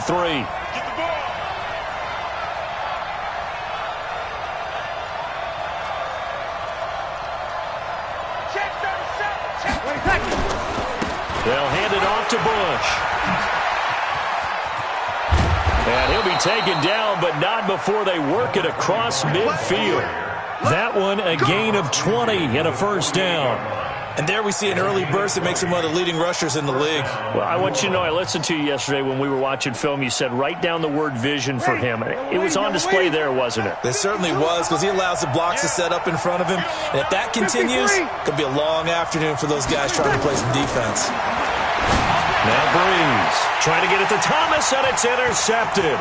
3. They'll hand it off to Bush. And he'll be taken down, but not before they work it across midfield. That one a gain of 20 and a first down. And there we see an early burst that makes him one of the leading rushers in the league. Well, I want you to know, I listened to you yesterday when we were watching film. You said write down the word vision for him. It was on display there, wasn't it? It certainly was, because he allows the blocks to set up in front of him. And if that continues, it could be a long afternoon for those guys trying to play some defense. Now Breeze trying to get it to Thomas, and it's intercepted.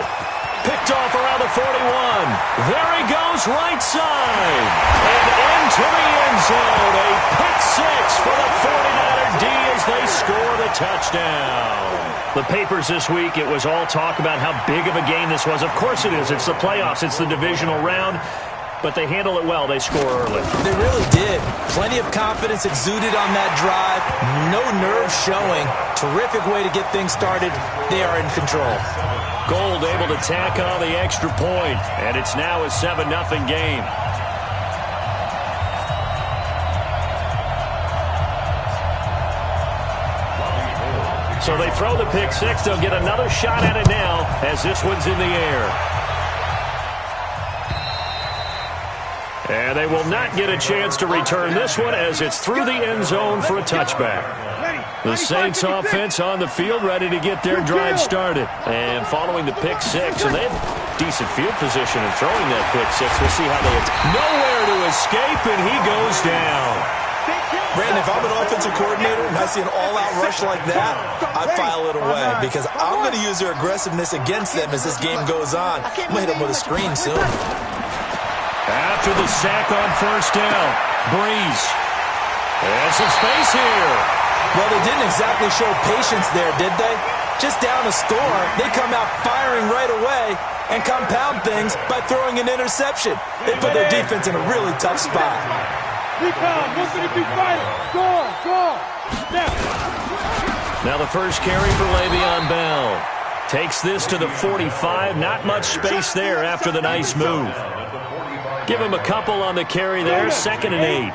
Picked off around the 41. There he goes, right side. And into the end zone. A pick six for the 49er D as they score the touchdown. The papers this week, it was all talk about how big of a game this was. Of course it is. It's the playoffs. It's the divisional round. But they handle it well. They score early. They really did. Plenty of confidence exuded on that drive. No nerve showing. Terrific way to get things started. They are in control. Gold able to tack on the extra point. And it's now a 7-0 game. So they throw the pick six. They'll get another shot at it now as this one's in the air. And they will not get a chance to return this one as it's through the end zone for a touchback. The Saints offense on the field ready to get their drive started. And following the pick six, and they have decent field position in throwing that pick six. We'll see how they nowhere to escape, and he goes down. Brandon, if I'm an offensive coordinator and I see an all-out rush like that, I file it away because I'm going to use their aggressiveness against them as this game goes on. I'm going to hit them with a screen soon. After the sack on first down, Breeze. And some space here. Well, they didn't exactly show patience there, did they? Just down a score, they come out firing right away and compound things by throwing an interception. They put their defense in a really tough spot. Now the first carry for Le'Veon Bell. Takes this to the 45. Not much space there after the nice move. Give him a couple on the carry there. 2nd and 8.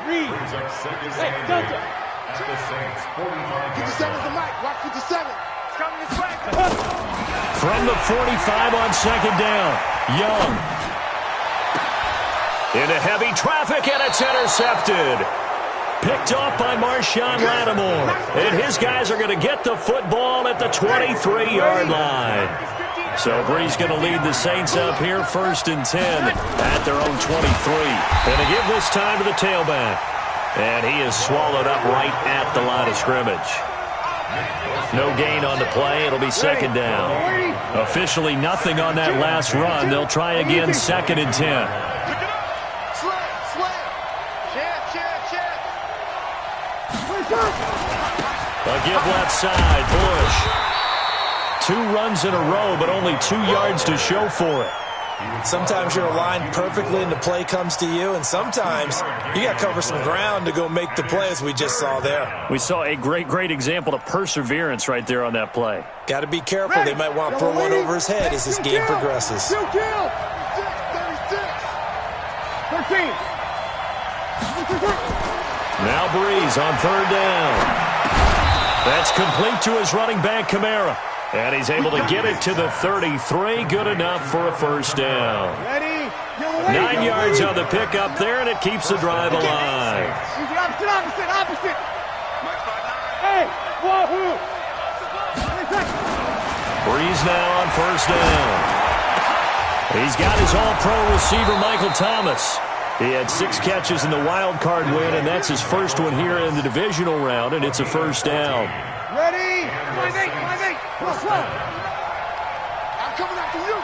From the 45 on 2nd down. Young. Into heavy traffic, and it's intercepted. Picked off by Marshawn Lattimore. And his guys are going to get the football at the 23-yard line. So Breeze going to lead the Saints up here 1st and 10 at their own 23. And to give this time to the tailback. And he is swallowed up right at the line of scrimmage. No gain on the play. It'll be 2nd down. Officially nothing on that last run. They'll try again 2nd and 10. A give left side. Bush. 2 runs in a row, but only 2 yards to show for it. Sometimes you're aligned perfectly and the play comes to you, and sometimes you got to cover some ground to go make the play, as we just saw there. We saw a great example of perseverance right there on that play. Got to be careful. They might want to throw one over his head as this game progresses. Now Breeze on 3rd down. That's complete to his running back, Kamara. And he's able to get it to the 33. Good enough for a first down. 9 yards on the pickup there, and it keeps the drive alive. Opposite. Hey, Breeze now on 1st down. He's got his all-pro receiver, Michael Thomas. He had 6 catches in the wild card win, and that's his first one here in the divisional round, and it's a 1st down. Ready? 5-8. Slow. I'm coming after you.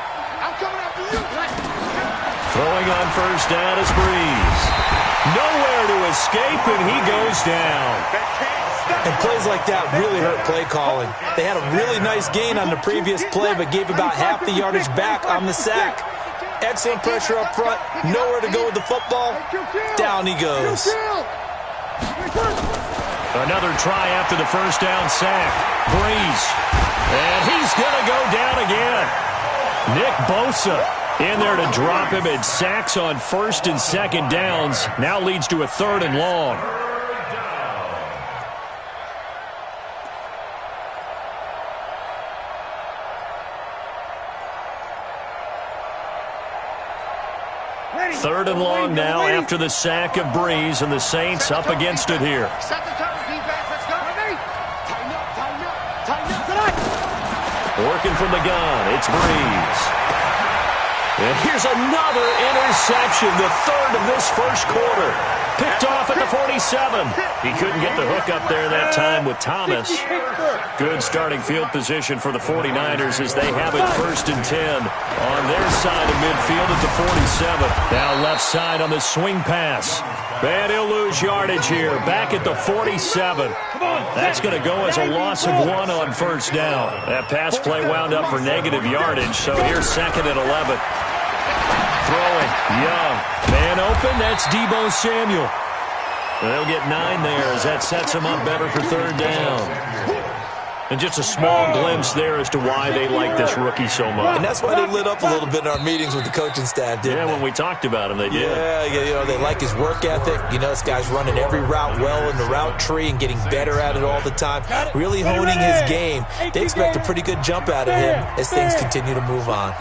Throwing on 1st down is Breeze. Nowhere to escape, and he goes down. And plays like that really hurt play calling. They had a really nice gain on the previous play, but gave about half the yardage back on the sack. Excellent pressure up front. Nowhere to go with the football. Down he goes. Another try after the first down sack. Breeze. And he's going to go down again. Nick Bosa in there to drop him, and sacks on first and second downs. Now leads to a 3rd and long. Third and long now after the sack of Breeze, and the Saints up against it here. Working from the gun, it's Breeze. And here's another interception, the 3rd of this first quarter. Picked off at the 47. He couldn't get the hook up there that time with Thomas. Good starting field position for the 49ers as they have it 1st and 10 on their side of midfield at the 47. Now left side on the swing pass. And he'll lose yardage here, back at the 47. That's going to go as a loss of 1 on first down. That pass play wound up for negative yardage, so here's 2nd and 11. Throwing, Young. Man open, that's Deebo Samuel. They'll get 9 there as that sets them up better for 3rd down. And just a small glimpse there as to why they like this rookie so much. And that's why they lit up a little bit in our meetings with the coaching staff, didn't they? When we talked about him, they did. Yeah, they like his work ethic. This guy's running every route well in the route tree and getting better at it all the time, really honing his game. They expect a pretty good jump out of him as things continue to move on.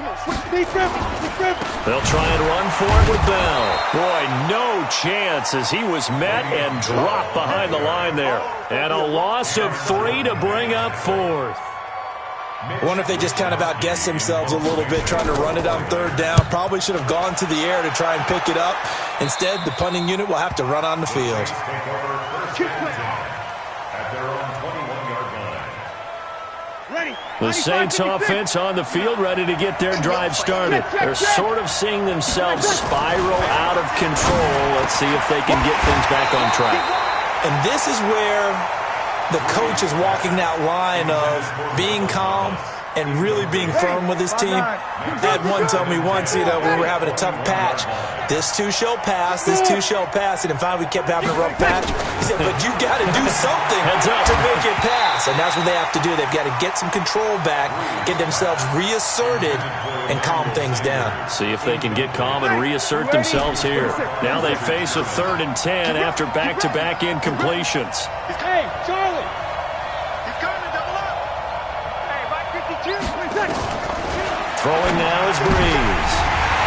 They'll try and run for it with Bell. Boy, no chance as he was met and dropped behind the line there. And a loss of 3 to bring up 4th. I wonder if they just kind of outguessed themselves a little bit trying to run it on 3rd down. Probably should have gone to the air to try and pick it up. Instead, the punting unit will have to run on the field. The Saints offense on the field, ready to get their drive started. They're sort of seeing themselves spiral out of control. Let's see if they can get things back on track. And this is where the coach is walking that line of being calm and really being firm with his team. I had one tell me once, when we were having a tough patch, this too shall pass, this too shall pass. And finally we kept having a rough patch. He said, but you got to do something to make it pass. And that's what they have to do. They've got to get some control back, get themselves reasserted, and calm things down. See if they can get calm and reassert themselves here. Now they face a 3rd and 10 after back-to-back incompletions. Hey, Charlie! He's coming to double up! Hey, Mike 52, Throwing now is Breeze.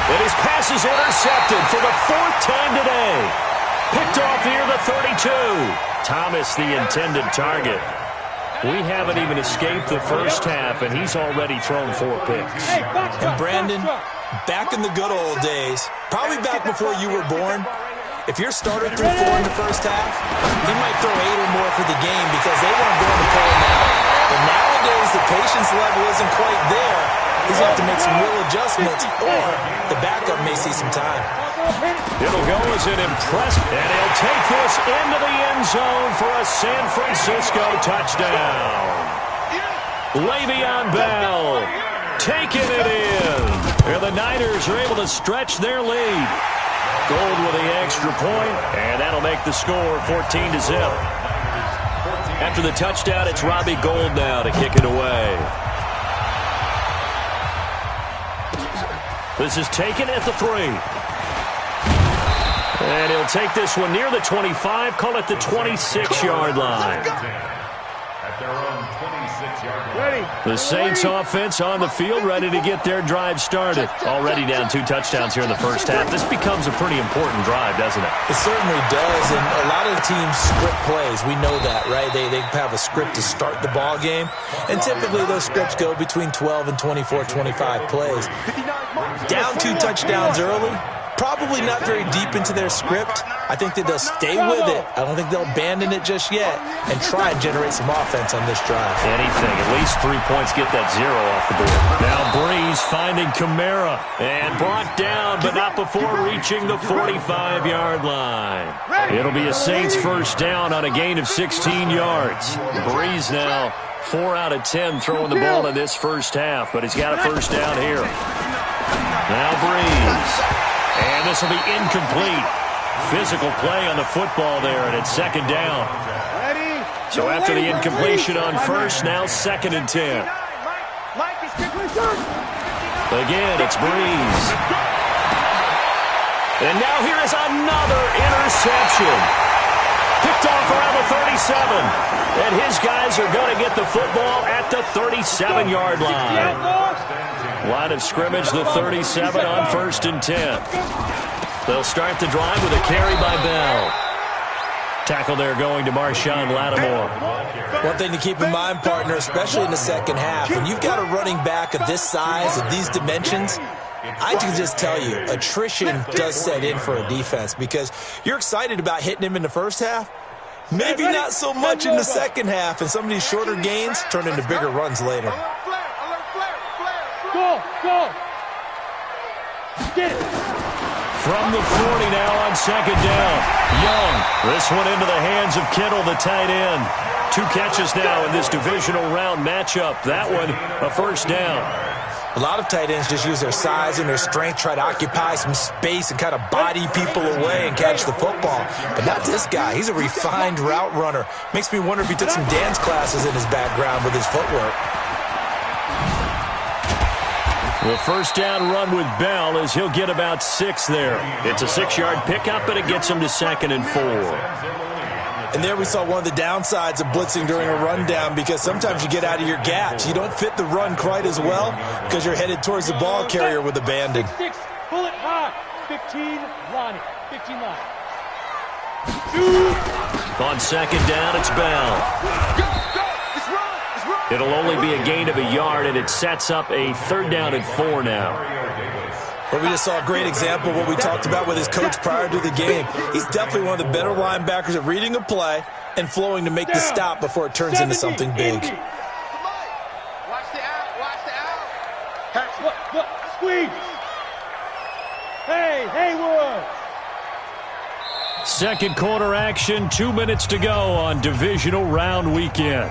And his pass is intercepted for the 4th time today. Picked off near the 32. Thomas, the intended target. We haven't even escaped the first half, and he's already thrown 4 picks. And Brandon, back in the good old days, probably back before you were born, if your starter threw 4 in the first half, he might throw 8 or more for the game because they weren't going to pull him out. But nowadays, the patience level isn't quite there. He's going to have to make some real adjustments, or the backup may see some time. It'll go as an impressive, and he'll take this into the end zone for a San Francisco touchdown. Le'Veon Bell taking it in. And the Niners are able to stretch their lead. Gold with the extra point, and that'll make the score 14-0. After the touchdown, it's Robbie Gould now to kick it away. This is taken at the 3. And he'll take this one near the 25, call it the 26-yard line. At their own 26-yard line. The Saints offense on the field, ready to get their drive started. Already down 2 touchdowns here in the first half. This becomes a pretty important drive, doesn't it? It certainly does, and a lot of teams script plays. We know that, right? They have a script to start the ball game, and typically those scripts go between 12 and 24, 25 plays. Down 2 touchdowns early, probably not very deep into their script. I think that they'll stay with it. I don't think they'll abandon it just yet and try and generate some offense on this drive. Anything. At least 3 points, get that 0 off the board. Now Breeze finding Kamara and brought down, but not before reaching the 45-yard line. It'll be a Saints first down on a gain of 16 yards. Breeze now 4 out of 10 throwing the ball in this first half, but he's got a first down here. Now Breeze. And this will be incomplete. Physical play on the football there, and it's second down. Ready? So after the incompletion on first, now 2nd and 10. Again, it's Breeze. And now here is another interception. Picked off around the 37. And his guys are going to get the football at the 37-yard line. Line of scrimmage, the 37 on 1st and 10. They'll start the drive with a carry by Bell. Tackle there going to Marshawn Lattimore. One thing to keep in mind, partner, especially in the second half, when you've got a running back of this size, of these dimensions, I can just tell you, attrition does set in for a defense because you're excited about hitting him in the first half. Maybe not so much in the second half, and some of these shorter gains turn into bigger runs later. Go! Get it! From the 40 now on 2nd down. Young. This one into the hands of Kittle, the tight end. 2 catches now in this divisional round matchup. That one, a 1st down. A lot of tight ends just use their size and their strength, try to occupy some space and kind of body people away and catch the football. But not this guy. He's a refined route runner. Makes me wonder if he took some dance classes in his background with his footwork. The 1st down run with Bell as he'll get about 6 there. It's a 6-yard pickup, but it gets him to 2nd and 4. And there we saw one of the downsides of blitzing during a rundown because sometimes you get out of your gaps. You don't fit the run quite as well because you're headed towards the ball carrier with abandon. 6, pull it high. 15, line it. 15 line. On 2nd down, it's Bell. It'll only be a gain of a yard, and it sets up a 3rd down and 4 now. Well, we just saw a great example of what we talked about with his coach prior to the game. He's definitely one of the better linebackers at reading a play and flowing to make the stop before it turns into something big. Watch the out. Look, squeeze. Hey, Haywood. 2nd quarter action, 2 minutes to go on divisional round weekend.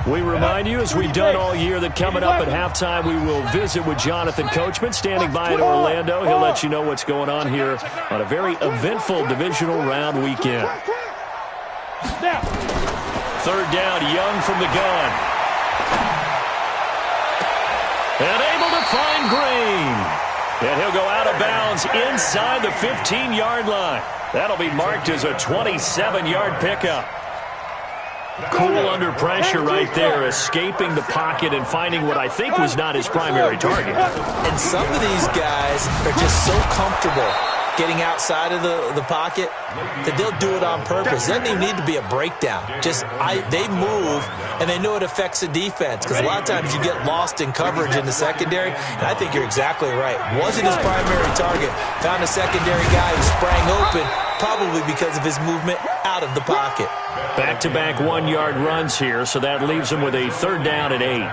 We remind you, as we've done all year, that coming up at halftime, we will visit with Jonathan Coachman, standing by in Orlando. He'll let you know what's going on here on a very eventful divisional round weekend. 3rd down, Young from the gun. And able to find Green. And he'll go out of bounds inside the 15-yard line. That'll be marked as a 27-yard pickup. Cool under pressure right there, escaping the pocket and finding what I think was not his primary target. And some of these guys are just so comfortable getting outside of the pocket that they'll do it on purpose. It doesn't even need to be a breakdown. They move, and they know it affects the defense because a lot of times you get lost in coverage in the secondary, and I think you're exactly right. Wasn't his primary target. Found a secondary guy who sprang open, probably because of his movement out of the pocket. Back-to-back 1-yard runs here, so that leaves him with a 3rd down and 8.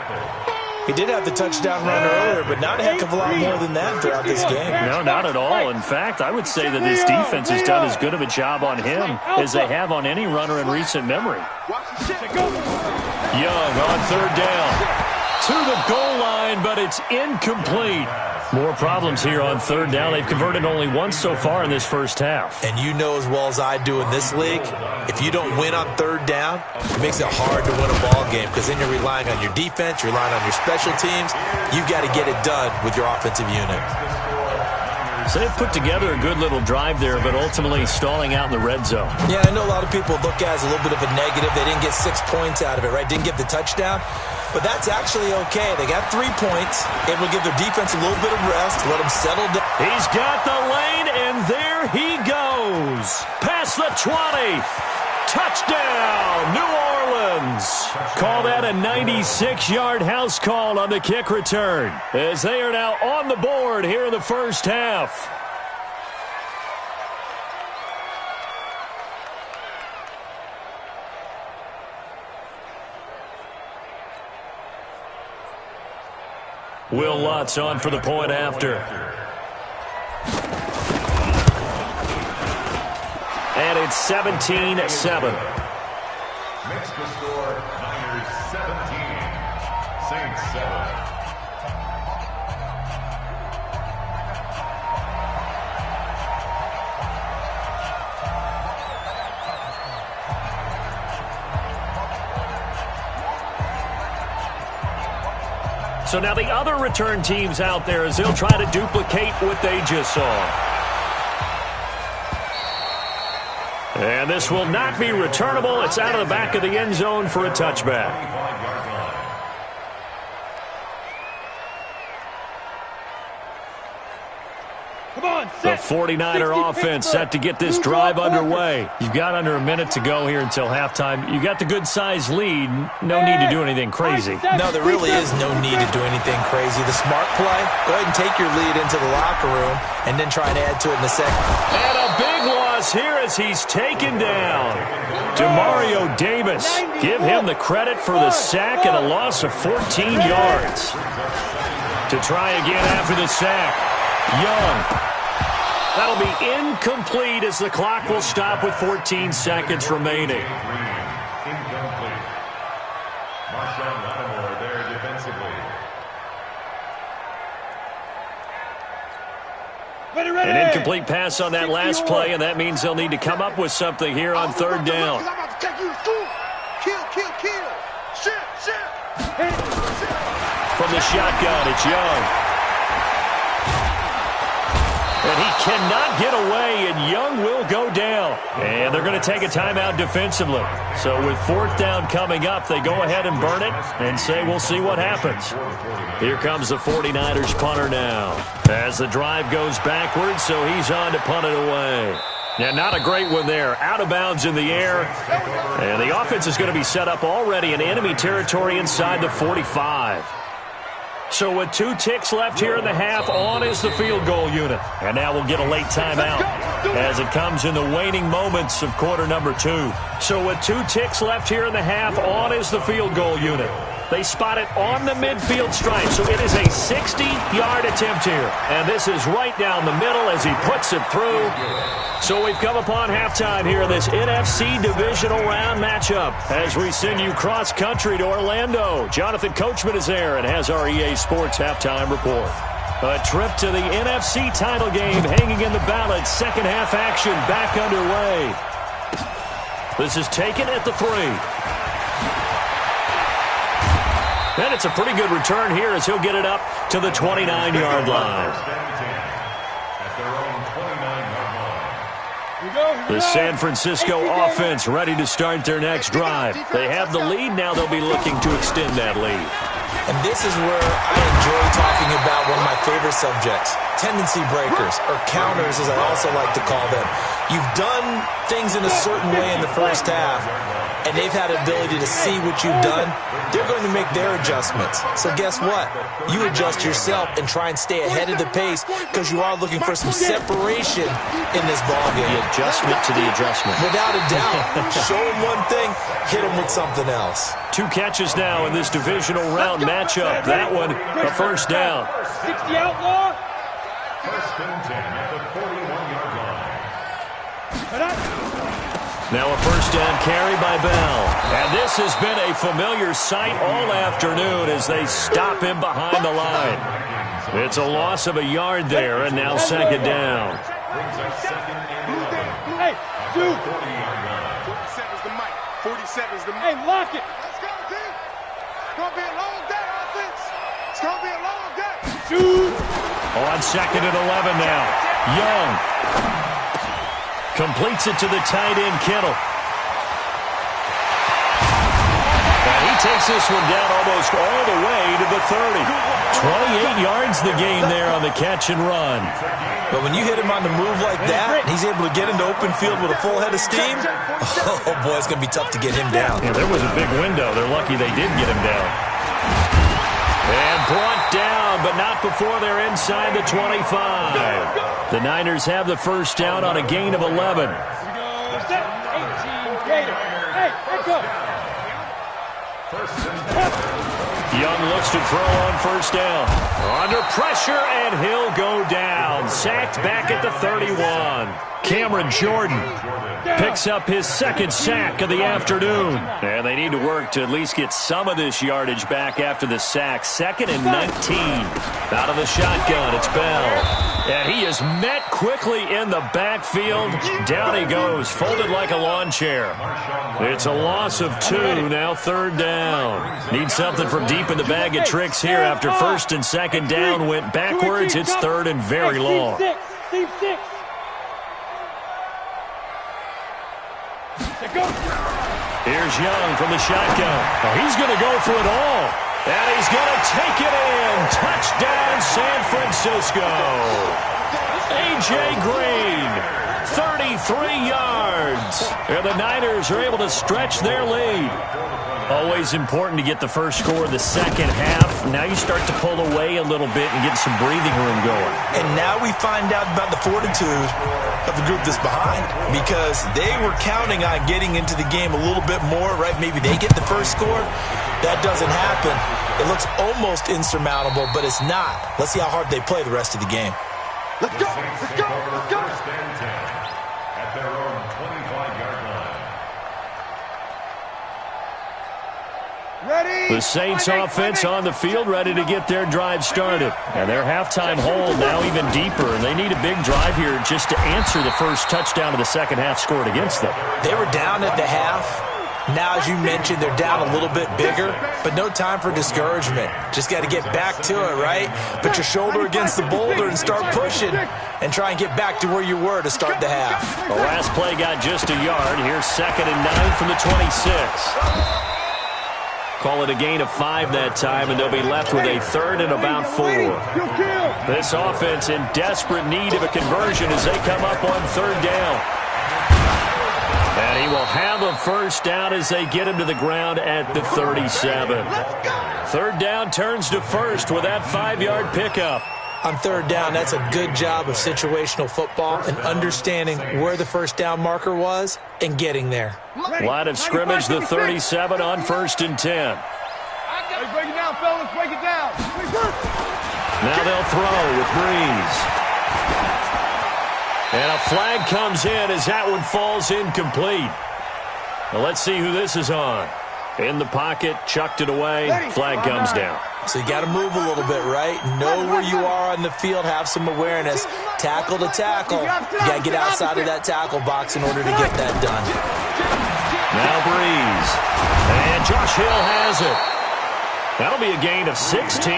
He did have the touchdown run earlier, but not a heck of a lot more than that throughout this game. No, not at all. In fact, I would say that this defense has done as good of a job on him as they have on any runner in recent memory. Young on 3rd down. To the goal line, but it's incomplete. More problems here on 3rd down. They've converted only once so far in this first half. And you know as well as I do in this league, if you don't win on 3rd down, it makes it hard to win a ball game because then you're relying on your defense, you're relying on your special teams. You've got to get it done with your offensive unit. So they've put together a good little drive there, but ultimately stalling out in the red zone. Yeah, I know a lot of people look at it as a little bit of a negative. They didn't get 6 points out of it, right? Didn't get the touchdown. But that's actually okay. They got 3 points. It will give their defense a little bit of rest, let them settle down. He's got the lane, and there he goes. Past the 20. Touchdown, New Orleans. Call that a 96-yard house call on the kick return, as they are now on the board here in the first half. Will Lutz on for the point after. And it's 17-7. Makes the score Niners 17, 27. So now the other return teams out there as they'll try to duplicate what they just saw. And this will not be returnable. It's out of the back of the end zone for a touchback. The 49er offense set to get this drive underway. You've got under a minute to go here until halftime. You got the good-sized lead. No need to do anything crazy. No, there really is no need to do anything crazy. The smart play, go ahead and take your lead into the locker room and then try and add to it in a second. And a big loss here as he's taken down. Demario Davis. Give him the credit for the sack and a loss of 14 yards. To try again after the sack. Young. That'll be incomplete as the clock will stop with 14 seconds remaining. Incomplete. Marshawn Lattimore there defensively. An incomplete pass on that last play, and that means they'll need to come up with something here on third down. From the shotgun, it's Young. And he cannot get away, and Young will go down. And they're going to take a timeout defensively. So with fourth down coming up, they go ahead and burn it and say we'll see what happens. Here comes the 49ers punter now. As the drive goes backwards, so he's on to punt it away. Yeah, not a great one there. Out of bounds in the air. And the offense is going to be set up already in enemy territory inside the 45. So with 2 ticks left here in the half, on is the field goal unit. And now we'll get a late timeout as it comes in the waning moments of quarter number 2. So with 2 ticks left here in the half, on is the field goal unit. They spot it on the midfield stripe, so it is a 60-yard attempt here. And this is right down the middle as he puts it through. So we've come upon halftime here in this NFC Divisional Round matchup as we send you cross-country to Orlando. Jonathan Coachman is there and has our EA Sports Halftime Report. A trip to the NFC title game hanging in the balance. Second half action back underway. This is taken at the 3. And it's a pretty good return here as he'll get it up to the 29-yard line. The San Francisco offense ready to start their next drive. They have the lead. Now they'll be looking to extend that lead. And this is where I enjoy talking about one of my favorite subjects, tendency breakers, or counters as I also like to call them. You've done things in a certain way in the first half, and they've had the ability to see what you've done. They're going to make their adjustments. So guess what? You adjust yourself and try and stay ahead of the pace because you are looking for some separation in this ballgame. The adjustment to the adjustment. Without a doubt. Show them one thing, hit them with something else. 2 catches now in this divisional round matchup. That one, a first down. 60 outlaw. First and 10 at the 41-yard line. Now a first down carry by Bell. And this has been a familiar sight all afternoon as they stop him behind the line. It's a loss of a yard there, and now second down. Brings up second and 11. Hey, dude. 40-yard line. 47's the mic. 47's the mic. Hey, lock it. Let's go, team. It's going to be a long day, offense. It's going to be a long day. Dude. On second and 11 now. Young completes it to the tight end, Kittle. And he takes this one down almost all the way to the 30. 28 yards the gain there on the catch and run. But when you hit him on the move like that, and he's able to get into open field with a full head of steam, oh boy, it's going to be tough to get him down. Yeah, there was a big window. They're lucky they did get him down. And brought down, but not before they're inside the 25. The Niners have the first down on a gain of 11. Here we go. Set. 18. Gator. Hey, let's go. Young looks to throw on first down. Under pressure, and he'll go down. Sacked back at the 31. Cameron Jordan picks up his second sack of the afternoon. And they need to work to at least get some of this yardage back after the sack. 2nd and 19. Out of the shotgun, it's Bell. And he is met quickly in the backfield. Down he goes, folded like a lawn chair. It's a loss of 2, now 3rd down. Need something from deep in the bag of tricks here after 1st and 2nd down went backwards. It's 3rd and very long. Here's Young from the shotgun. Oh, he's going to go for it all. And he's going to take it in. Touchdown, San Francisco. A.J. Green, 33 yards. And the Niners are able to stretch their lead. Always important to get the first score of the second half. Now you start to pull away a little bit and get some breathing room going. And now we find out about the fortitude of the group that's behind, because they were counting on getting into the game a little bit more, right? Maybe they get the first score. That doesn't happen. It looks almost insurmountable, but it's not. Let's see how hard they play the rest of the game. Let's go! Let's go! Let's go! At their own 25-yard line. Ready? The Saints offense on the field, ready to get their drive started. And their halftime hold now even deeper, and they need a big drive here just to answer the first touchdown of the second half scored against them. They were down at the half. Now, as you mentioned, they're down a little bit bigger, but no time for discouragement. Just got to get back to it, right? Put your shoulder against the boulder and start pushing and try and get back to where you were to start the half. The last play got just a yard. Here's 2nd and 9 from the 26. Call it a gain of 5 that time, and they'll be left with a 3rd and about 4. This offense in desperate need of a conversion as they come up on 3rd down. And he will have a first down as they get him to the ground at the 37. 3rd down turns to 1st with that 5-yard pickup. On 3rd down, that's a good job of situational football and understanding where the first down marker was and getting there. Line of scrimmage, the 37 on 1st and 10. Hey, break it down, fellas. Break it down. Now they'll throw with Breeze. And a flag comes in as that one falls incomplete. Now let's see who this is on. In the pocket, chucked it away, flag comes down. So you got to move a little bit, right? Know where you are on the field, have some awareness. Tackle to tackle. You got to get outside of that tackle box in order to get that done. Now Breeze. And Josh Hill has it. That'll be a gain of 16.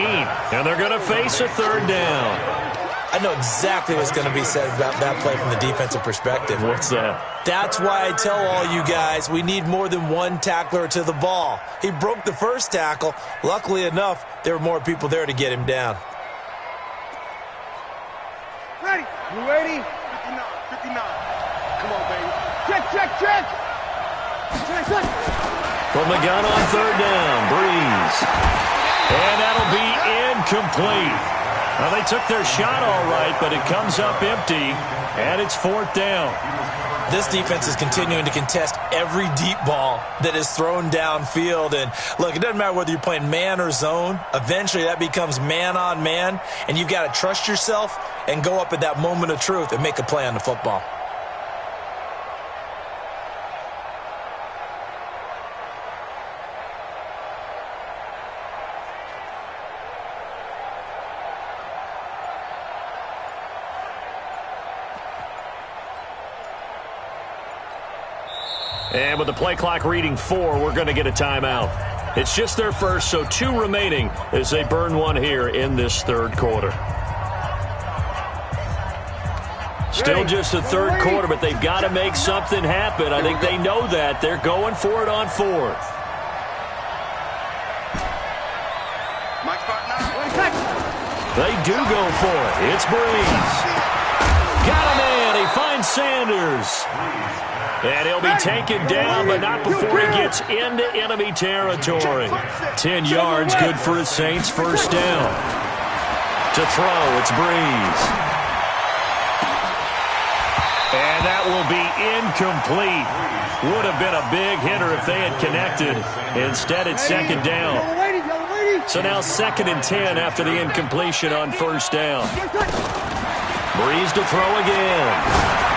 And they're going to face a 3rd down. I know exactly what's going to be said about that play from the defensive perspective. What's that? That's why I tell all you guys we need more than one tackler to the ball. He broke the first tackle. Luckily enough, there were more people there to get him down. Ready? You ready? 59. 59. Come on, baby. Check, check, check. Check, check. From the gun on 3rd down, Breeze. And that'll be incomplete. Well, they took their shot all right, but it comes up empty, and it's 4th down. This defense is continuing to contest every deep ball that is thrown downfield. And, look, it doesn't matter whether you're playing man or zone. Eventually, that becomes man on man, and you've got to trust yourself and go up at that moment of truth and make a play on the football. And with the play clock reading 4, we're going to get a timeout. It's just their first, so 2 remaining as they burn one here in this 3rd quarter. Still just the 3rd quarter, but they've got to make something happen. I think they know that. They're going for it on 4th. They do go for it. It's Breeze. Got a man. He finds Sanders. And he'll be taken down, but not before he gets into enemy territory. 10 yards, good for the Saints. First down. To throw, it's Breeze. And that will be incomplete. Would have been a big hitter if they had connected. Instead, it's 2nd down. So now 2nd and 10 after the incompletion on 1st down. Breeze to throw again.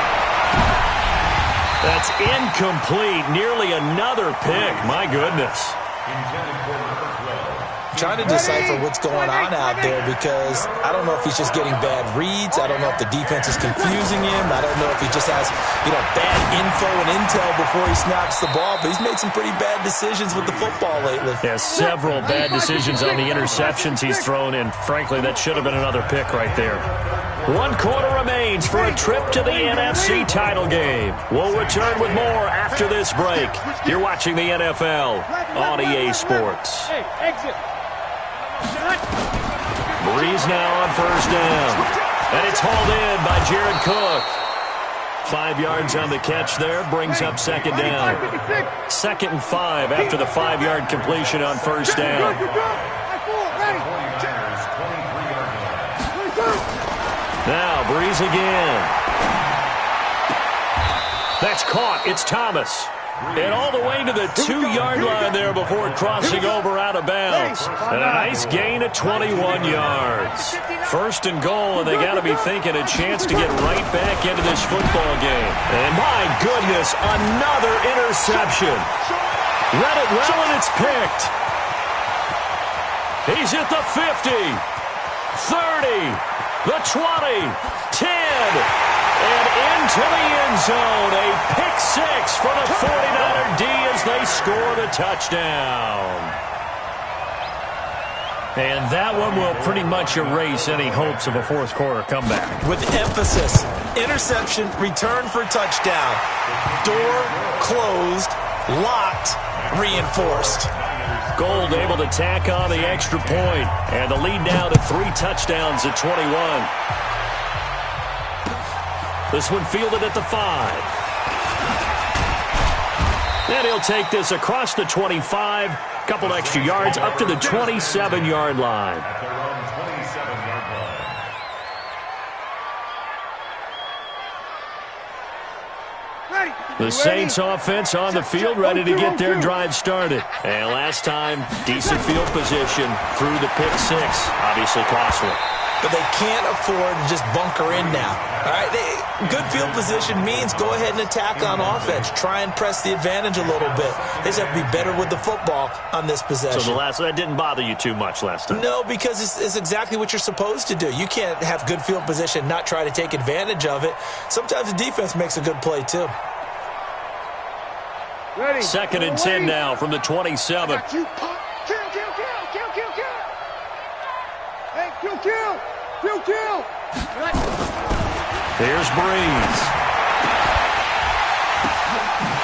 That's incomplete. Nearly another pick. My goodness. Intended for number 12. Trying to decipher what's going on out there because I don't know if he's just getting bad reads. I don't know if the defense is confusing him. I don't know if he just has, bad info and intel before he snaps the ball. But he's made some pretty bad decisions with the football lately. Yeah, several bad decisions on the interceptions he's thrown, and frankly, that should have been another pick right there. 1 quarter remains for a trip to the NFC title game. We'll return with more after this break. You're watching the NFL on EA Sports. Hey, exit. Breeze now on first down. And it's hauled in by Jared Cook. 5 yards on the catch there, brings up second down. 2nd and 5 after the 5-yard completion on first down. Now Breeze again. That's caught. It's Thomas. And all the way to the 2-yard line there before crossing over out of bounds. And a nice gain of 21 yards. 1st and goal, and they got to be thinking a chance to get right back into this football game. And my goodness, another interception. Read it well, and it's picked. He's at the 50, 30, the 20, 10. And into the end zone, a pick 6 for the 49er D as they score the touchdown. And that one will pretty much erase any hopes of a fourth quarter comeback. With emphasis, interception, return for touchdown. Door closed, locked, reinforced. Gold able to tack on the extra point, and the lead now to 3 touchdowns at 21. This one fielded at the 5. And he'll take this across the 25. Couple extra yards up to the 27-yard line. At their own 27-yard line. The Saints offense on the field, ready to get their drive started. And last time, decent field position through the pick 6. Obviously costly. But they can't afford to just bunker in now. All right, good field position means go ahead and attack on offense. Try and press the advantage a little bit. They just have to be better with the football on this possession. So that didn't bother you too much last time? No, because it's exactly what you're supposed to do. You can't have good field position, not try to take advantage of it. Sometimes the defense makes a good play, too. Ready. 2nd and 10 now from the 27. Kill. Hey, kill. Here's Breeze.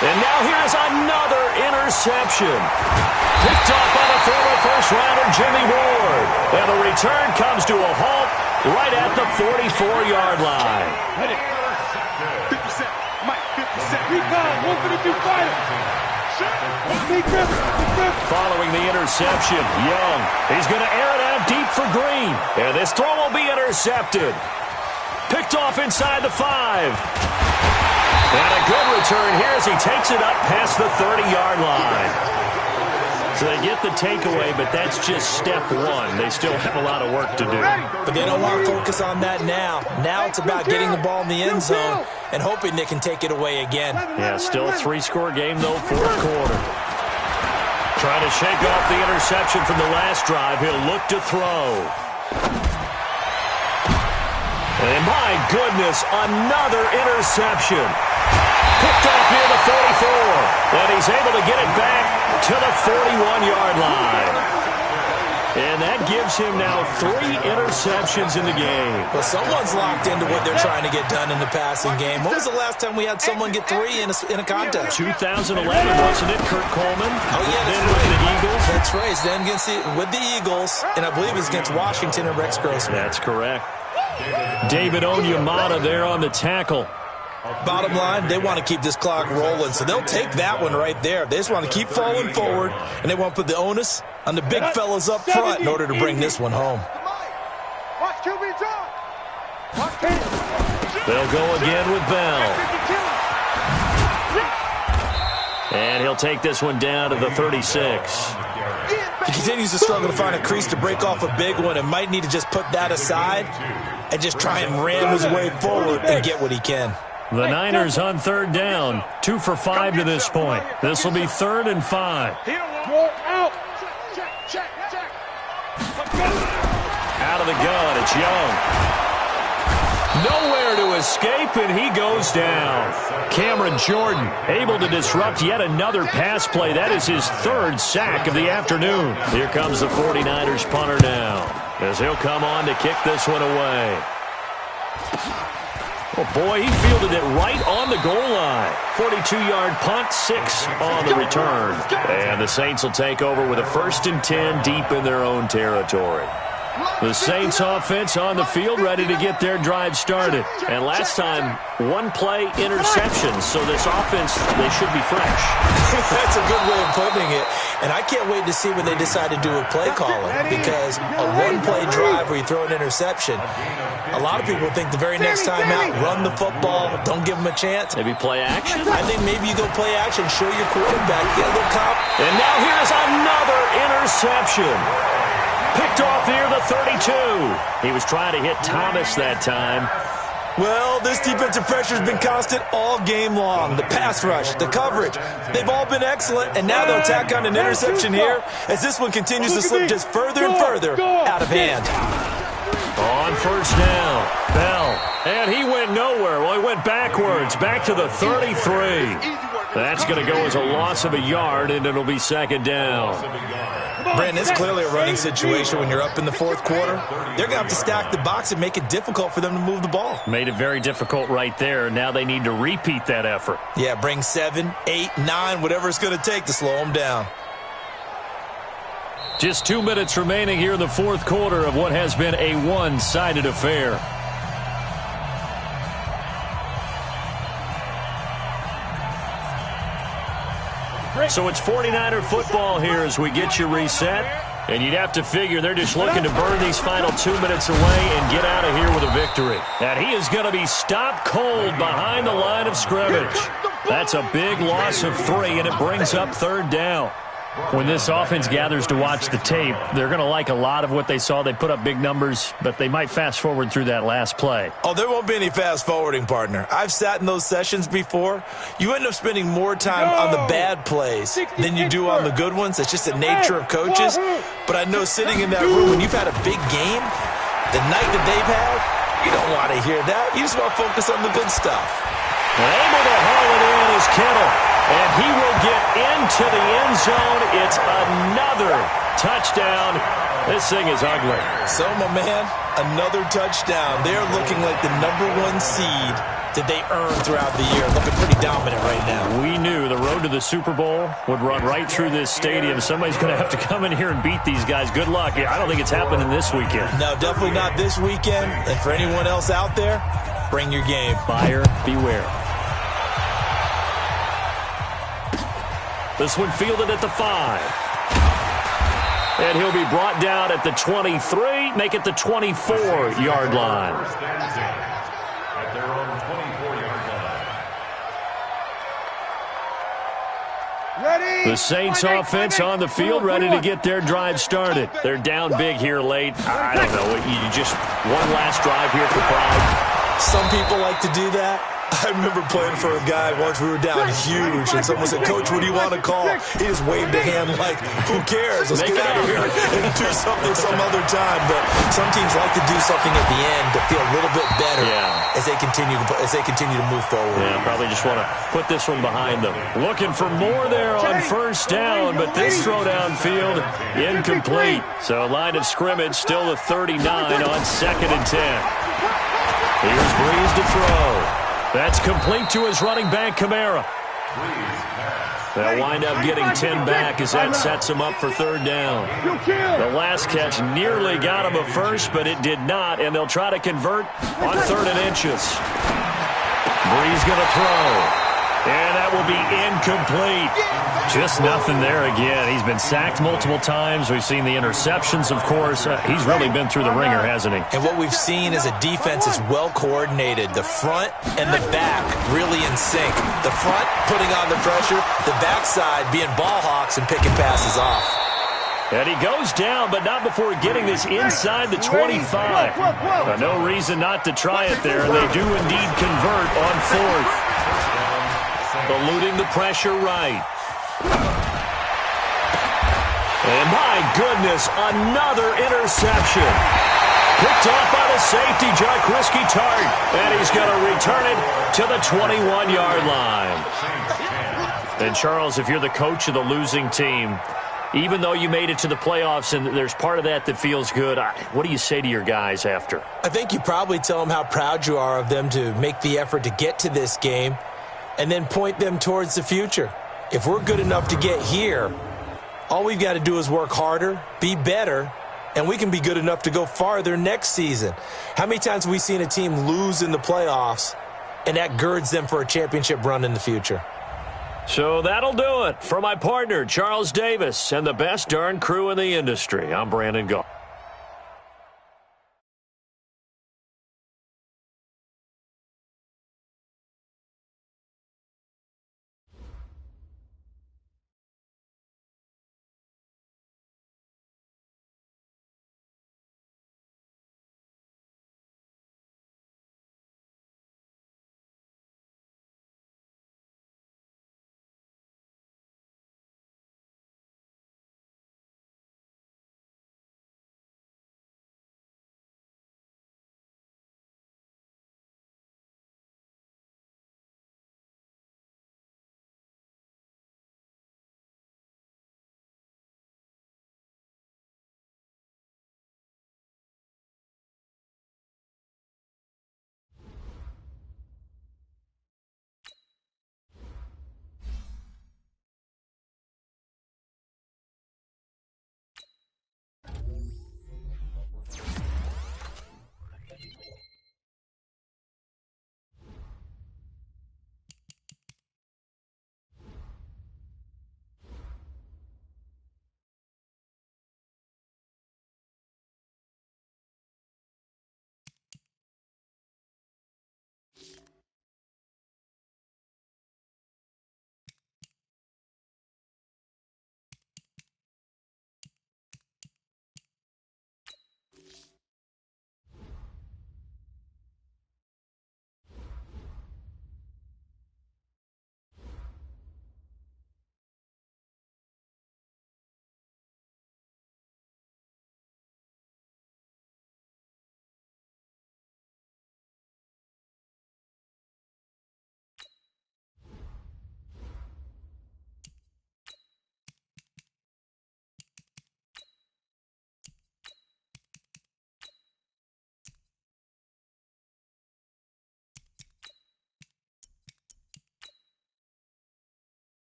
And now here's another interception. Picked up by the former first-rounder Jimmy Ward. And the return comes to a halt right at the 44-yard line. 57. Mike, 57. Recon, 152 fighter. Following the interception, Young. He's going to air it out deep for Green. And this throw will be intercepted. Picked off inside the 5. And a good return here as he takes it up past the 30-yard line. So they get the takeaway, but that's just step 1. They still have a lot of work to do. But they don't want to focus on that now. Now it's about getting the ball in the end zone and hoping they can take it away again. Yeah, still a 3-score game, though, 4th quarter. Trying to shake off the interception from the last drive. He'll look to throw. And my goodness, another interception. Picked off near the 44. And he's able to get it back to the 41-yard line. And that gives him now 3 interceptions in the game. Well, someone's locked into what they're trying to get done in the passing game. When was the last time we had someone get 3 in a contest? 2011, wasn't it, Kurt Coleman? Oh, yeah, that's then right. With the Eagles? That's right. It's then with the Eagles, and I believe it's against Washington and Rex Grossman. That's correct. David Onyemata there on the tackle. Bottom line, they want to keep this clock rolling, so they'll take that one right there. They just want to keep falling forward, and they want to put the onus on the big fellas up front in order to bring this one home. Watch QB draw. They'll go again with Bell. And he'll take this one down to the 36. He continues to struggle to find a crease to break off a big one and might need to just put that aside and just try and ram his way forward and get what he can. The Niners on third down. 2 for 5 to this point. This will be 3rd and 5. Out. Check. Out of the gun, it's Young. Nowhere to escape, and he goes down. Cameron Jordan able to disrupt yet another pass play. That is his 3rd sack of the afternoon. Here comes the 49ers punter now, as he'll come on to kick this one away. Oh, boy, he fielded it right on the goal line. 42-yard punt, 6 on the return. And the Saints will take over with a 1st and 10 deep in their own territory. The Saints offense on the field ready to get their drive started. And last time, 1-play interception. So this offense, they should be fresh. That's a good way of putting it. And I can't wait to see what they decide to do with play calling. Because a 1-play drive where you throw an interception, a lot of people think the very next time out, run the football, don't give them a chance. Maybe play action? I think maybe you go play action, show your quarterback, get a little cop. And now here's another interception. Picked off near the 32. He was trying to hit Thomas that time. Well, this defensive pressure has been constant all game long. The pass rush, the coverage, they've all been excellent, and now they'll tack on an interception here as this one continues to slip just further and further out of hand. On 1st down, Bell. And he went nowhere. Well, he went backwards, back to the 33. That's going to go as a loss of a yard, and it'll be 2nd down. Brandon, it's clearly a running situation when you're up in the 4th quarter. They're going to have to stack the box and make it difficult for them to move the ball. Made it very difficult right there. Now they need to repeat that effort. Yeah, bring 7, 8, 9, whatever it's going to take to slow them down. Just 2 minutes remaining here in the 4th quarter of what has been a one-sided affair. So it's 49er football here as we get you reset. And you'd have to figure they're just looking to burn these final 2 minutes away and get out of here with a victory. And he is going to be stopped cold behind the line of scrimmage. That's a big loss of 3, and it brings up 3rd down. When this offense gathers to watch the tape, they're going to like a lot of what they saw. They put up big numbers, but they might fast forward through that last play. Oh, there won't be any fast forwarding, partner. I've sat in those sessions before. You end up spending more time on the bad plays than you do on the good ones. It's just the nature of coaches. But I know sitting in that room, when you've had a big game, the night that they've had, you don't want to hear that. You just want to focus on the good stuff. Able to haul it in is Kittle. And he will get into the end zone. It's another touchdown. This thing is ugly. So, my man, another touchdown. They're looking like the #1 seed that they earned throughout the year. Looking pretty dominant right now. We knew the road to the Super Bowl would run right through this stadium. Somebody's going to have to come in here and beat these guys. Good luck. I don't think it's happening this weekend. No, definitely not this weekend. And for anyone else out there, bring your game. Buyer beware. This one fielded at the 5. And he'll be brought down at the 23, make it the 24-yard line. At their own 24-yard line. The Saints offense on the field ready to get their drive started. They're down big here late. I don't know. You just one last drive here for pride. Some people like to do that. I remember playing for a guy once. We were down huge, and someone said, "Coach, what do you want to call?" He just waved a hand like, "Who cares? Let's get out of here and do something some other time." But some teams like to do something at the end to feel a little bit better as they continue to move forward. Yeah, probably just want to put this one behind them. Looking for more there on 1st down, but this throw downfield incomplete. So line of scrimmage still the 39 on 2nd and 10. Here's Breeze to throw. That's complete to his running back, Kamara. They'll wind up getting 10 back as that sets him up for 3rd down. The last catch nearly got him a first, but it did not, and they'll try to convert on 3rd and inches. Breeze going to throw. And that will be incomplete. Just nothing there again. He's been sacked multiple times. We've seen the interceptions, of course. He's really been through the ringer, hasn't he? And what we've seen is a defense that's well coordinated. The front and the back really in sync. The front putting on the pressure. The backside being ball hawks and picking passes off. And he goes down, but not before getting this inside the 25. No reason not to try it there, and they do indeed convert on fourth. Eluding the pressure right. And my goodness, another interception. Picked off by the safety, Jaquiski Tartt. And he's going to return it to the 21-yard line. And, Charles, if you're the coach of the losing team, even though you made it to the playoffs and there's part of that feels good, what do you say to your guys after? I think you probably tell them how proud you are of them to make the effort to get to this game and then point them towards the future. If we're good enough to get here, all we've got to do is work harder, be better, and we can be good enough to go farther next season. How many times have we seen a team lose in the playoffs, and that girds them for a championship run in the future? So that'll do it. For my partner, Charles Davis, and the best darn crew in the industry, I'm Brandon Gault.